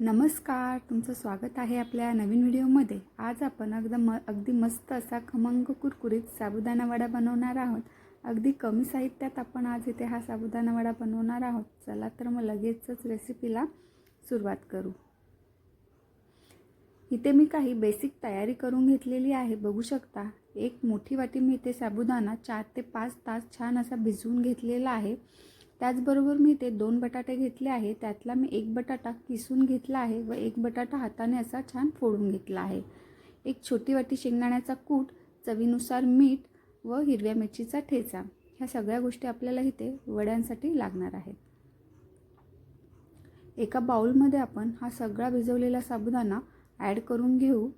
नमस्कार, तुमचं स्वागत आहे आपल्या नवीन व्हिडिओमध्ये। आज आपण अगदी मस्त असा खमंग कुरकुरीत साबुदाणा वडा बनवणार आहोत। अगदी कमी साहित्यात आपण आज इथे हा साबुदाणा वडा बनवणार आहोत। चला तर मग लगेचच रेसिपीला सुरुवात करू। इथे मी काही बेसिक तयारी करून घेतलेली आहे, बघू शकता। एक मोठी वाटी मी इथे साबुदाणा 4 ते 5 तास छान असा भिजवून घेतलेला आहे। त्याचबरोबर मी इथे 2 बटाटे घेतले आहे, त्यातला मी 1 बटाटा किसून घेतला आहे व 1 बटाटा हाताने असा छान फोडून घेतला आहे। एक छोटी वाटी शेंगदाण्याचा कूट, चवीनुसार मीठ व हिरव्या मिरचीचा ठेचा। ह्या सगळ्या गोष्टी आपल्याला इथे वड्यांसाठी लागणार आहेत। एका बाउलमध्ये आपण हा सगळा भिजवलेला साबुदाणा ॲड करून घेऊ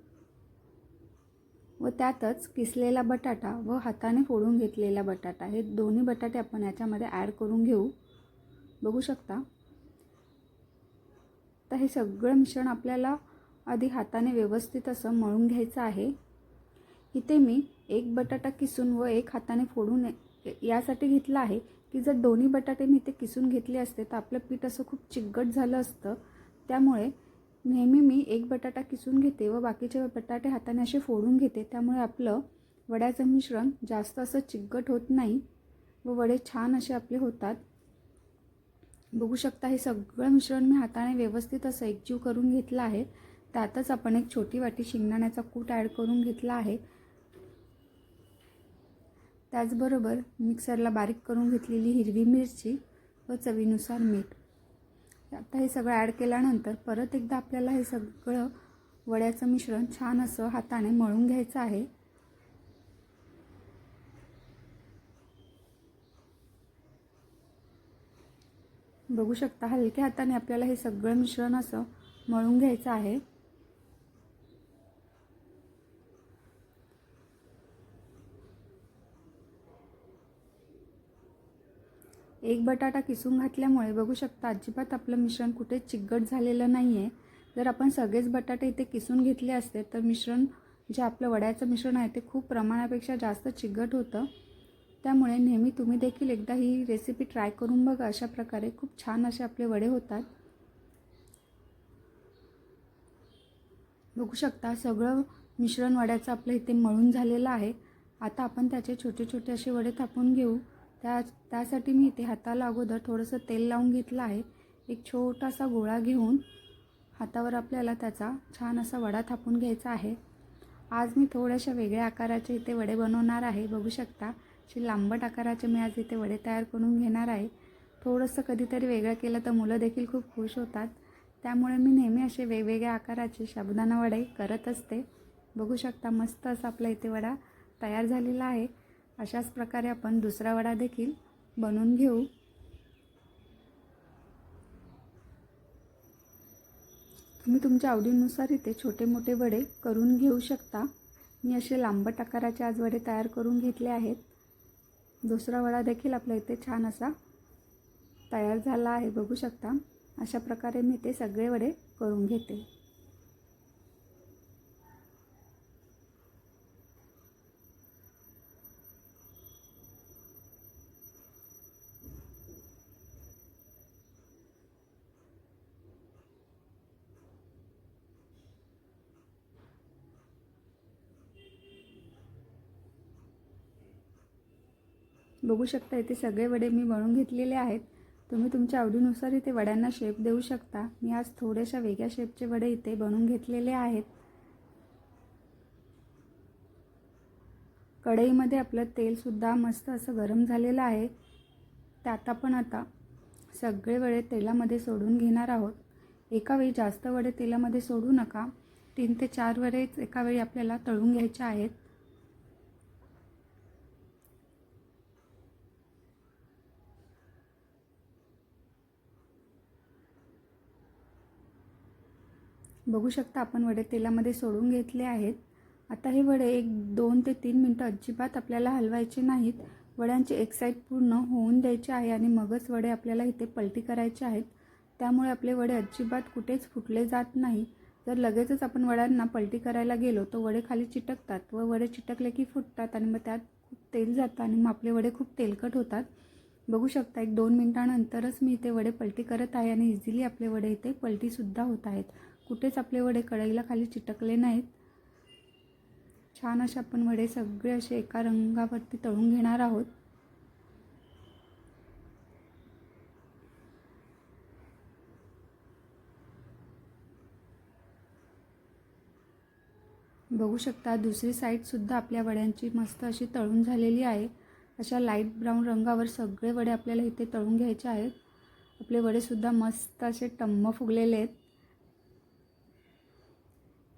व त्यातच किसलेला बटाटा व हाताने फोडून घेतलेला बटाटा, हे दोन्ही बटाटे आपण याच्यामध्ये ॲड करून घेऊ। बघू शकता। तर हे सगळं मिश्रण आपल्याला आधी हाताने व्यवस्थित असं मळून घ्यायचं आहे। इथे मी 1 बटाटा किसून व 1 हाताने फोडून यासाठी घेतला आहे की जर दोन्ही बटाटे मी इथे किसून घेतले असते तर आपलं पीठ असं खूप चिकट झालं असतं। त्यामुळे नेहमी मी 1 बटाटा किसून घेते व बाकीचे बटाटे हाताने असे फोडून घेते। त्यामुळे आपलं वड्याचं मिश्रण जास्त असं चिकट होत नाही व वडे छान असे आपले होतात। बघू शकता, हे सगळं मिश्रण मी हाताने व्यवस्थित असं एकजीव करून घेतलं आहे। त्यातच आपण एक छोटी वाटी शेंगदाण्याचा कूट ॲड करून घेतला आहे। त्याचबरोबर मिक्सरला बारीक करून घेतलेली हिरवी मिरची व चवीनुसार मीठ। आता हे सगळं ॲड केल्यानंतर परत एकदा आपल्याला हे सगळं वड्याचं मिश्रण छान असं हाताने मळून घ्यायचं आहे। बघू शकता, हलक्या हाताने आपल्याला हे सगळं मिश्रण असं मळून घ्यायचं आहे। एक बटाटा किसून घातल्यामुळे बघू शकता अजिबात आपलं मिश्रण कुठे चिकट झालेलं नाही आहे। जर आपण सगळेच बटाटे इथे किसून घेतले असते तर मिश्रण जे आपलं वड्याचं मिश्रण आहे ते खूप प्रमाणापेक्षा जास्त चिकट होतं। त्यामुळे नेहमी तुम्ही देखील एकदा ही रेसिपी ट्राय करून बघा। अशा प्रकारे खूप छान असे आपले वडे होतात। बघू शकता, सगळं मिश्रण वड्याचं आपलं इथे मळून झालेलं आहे। आता आपण त्याचे छोटे छोटे असे वडे थापून घेऊ। त्यासाठी मी इथे हाताला अगोदर थोडंसं तेल लावून घेतलं आहे। एक छोटासा गोळा घेऊन हातावर आपल्याला त्याचा छान असा वडा थापून घ्यायचा आहे। आज मी थोड्याशा वेगळ्या आकाराचे इथे वडे बनवणार आहे। बघू शकता, असे लांबट आकाराचे मी आज इथे वडे तयार करून घेणार आहे। थोडंसं कधीतरी वेगळं केलं तर मुलं देखील खूप खुश होतात। त्यामुळे मी नेहमी असे वेगवेगळ्या आकाराचे साबुदाणा वडे करत असते। बघू शकता, मस्त असा आपला इथे वडा तयार झालेला आहे। अशाच प्रकारे आपण दुसरा वडा देखील बनवून घेऊ। तुम्ही तुमच्या आवडीनुसार इथे छोटे मोठे वडे करून घेऊ शकता। मी असे लांबट आकाराचे आज वडे तयार करून घेतले आहेत। दुसरा वडा देखील आपल्या इथे छान असा तयार झाला आहे। बघू शकता, अशा प्रकारे मी ते सगळे वडे करून घेते। बघू शकता, इथे सगळे वडे मी बनवून घेतलेले आहेत। तुम्ही तुमच्या आवडीनुसार इथे वड्यांना शेप देऊ शकता। मी आज थोड्याशा वेगळ्या शेपचे वडे इथे बनवून घेतलेले आहेत। कढईमध्ये आपलं तेलसुद्धा मस्त असं गरम झालेलं आहे। त्यात आपण आता सगळे वडे तेलामध्ये सोडून घेणार आहोत। एका वेळी जास्त वडे तेलामध्ये सोडू नका। 3 ते 4 वडेच एका वेळी आपल्याला तळून घ्यायचे आहेत। बघू शकता, आपण वडे तेलामध्ये सोडून घेतले आहेत। आता हे वडे 2 ते 3 मिनिटं अजिबात आपल्याला हलवायचे नाहीत। वड्यांची एक साईड पूर्ण होऊन द्यायची आहे आणि मगच वडे आपल्याला इथे पलटी करायचे आहेत। त्यामुळे आपले वडे अजिबात कुठेच फुटले जात नाही। जर लगेचच आपण वड्यांना पलटी करायला गेलो तर वडे खाली चिटकतात व वडे चिटकले की फुटतात आणि मग त्यात खूप तेल जातं आणि मग आपले वडे खूप तेलकट होतात। बघू शकता 1-2 मिनिटानंतरच मी इथे वडे पलटी करत आहे आणि इझिली आपले वडे इथे पलटीसुद्धा होत आहेत. कुठेच आपले वडे कढईला खाली चिटकले नाहीत. छान असे आपण वडे सगळे असे एका रंगावरती तळून घेणार आहोत. बघू शकता दुसरी साईडसुद्धा आपल्या वड्यांची मस्त अशी तळून झालेली आहे. अशा लाईट ब्राऊन रंगावर सगळे वडे आपल्याला इथे तळून घ्यायचे आहेत. आपले वडेसुद्धा मस्त असे टम्म फुगलेले आहेत.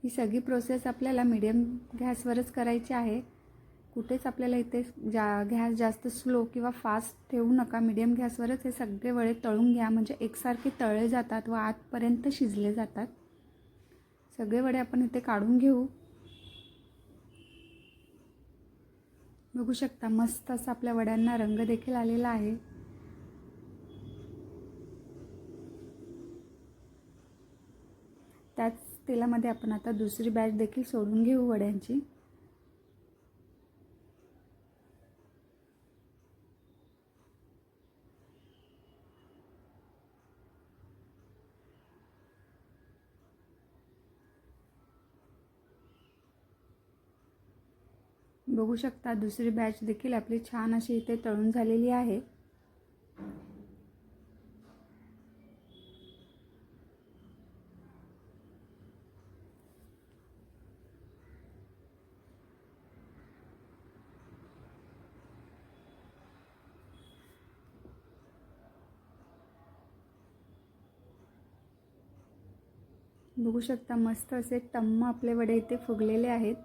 ही सगळी प्रोसेस आपल्याला मीडियम गॅसवरच करायची आहे. कुठेच आपल्याला इथे गॅस जास्त स्लो किंवा फास्ट ठेवू नका. मीडियम गॅसवरच हे सगळे वडे तळून घ्या, म्हणजे एकसारखे तळले जातात व आतपर्यंत शिजले जातात. सगळे वडे आपण इथे काढून घेऊ. बघू शकता मस्त असा आपल्या वड्यांना रंग देखील आलेला आहे. त्याच तेलामध्ये आपण आता दुसरी बॅच देखील सोडून घेऊ वड्यांची. बघू शकता दुसरी बॅच देखील आपली छान अशी इथे तळून झालेली आहे. बघू शकता मस्त असे टम्म आपले वडे इथे फुगलेले आहेत.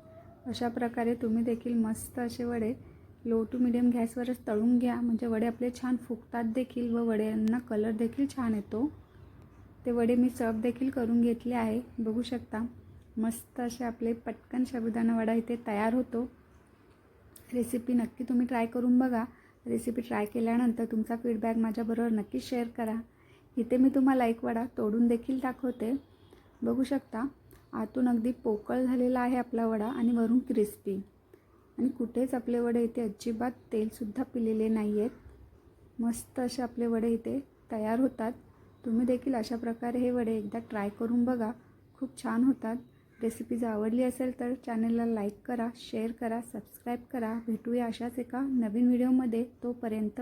अशा प्रकारे तुम्ही देखील मस्त असे वडे लो टू मीडियम गॅसवरच तळून घ्या, म्हणजे वडे आपले छान फुगतात देखील व वड्यांना कलर देखील छान येतो. ते वडे मी सर्व देखील करून घेतले आहे. बघू शकता मस्त असे आपले पटकन साबुदाणा वडा इथे तयार होतो. रेसिपी नक्की तुम्ही ट्राय करून बघा. रेसिपी ट्राय केल्यानंतर तुमचा फीडबॅक माझ्याबरोबर नक्की शेअर करा. इथे मी तुम्हाला एक वडा तोडून देखील दाखवते. बघू शकता आतून अगदी पोकळ झालेला आहे आपला वडा आणि वरून क्रिस्पी, आणि कुठेच आपले वडे इथे अजिबात तेलसुद्धा पिलेले नाही आहेत. मस्त असे आपले वडे इथे तयार होतात. तुम्ही देखील अशा प्रकारे हे वडे एकदा ट्राय करून बघा, खूप छान होतात. रेसिपी जर आवडली असेल तर चॅनलला लाईक करा, शेअर करा, सबस्क्राईब करा. भेटूया अशाच एका नवीन व्हिडिओमध्ये. तोपर्यंत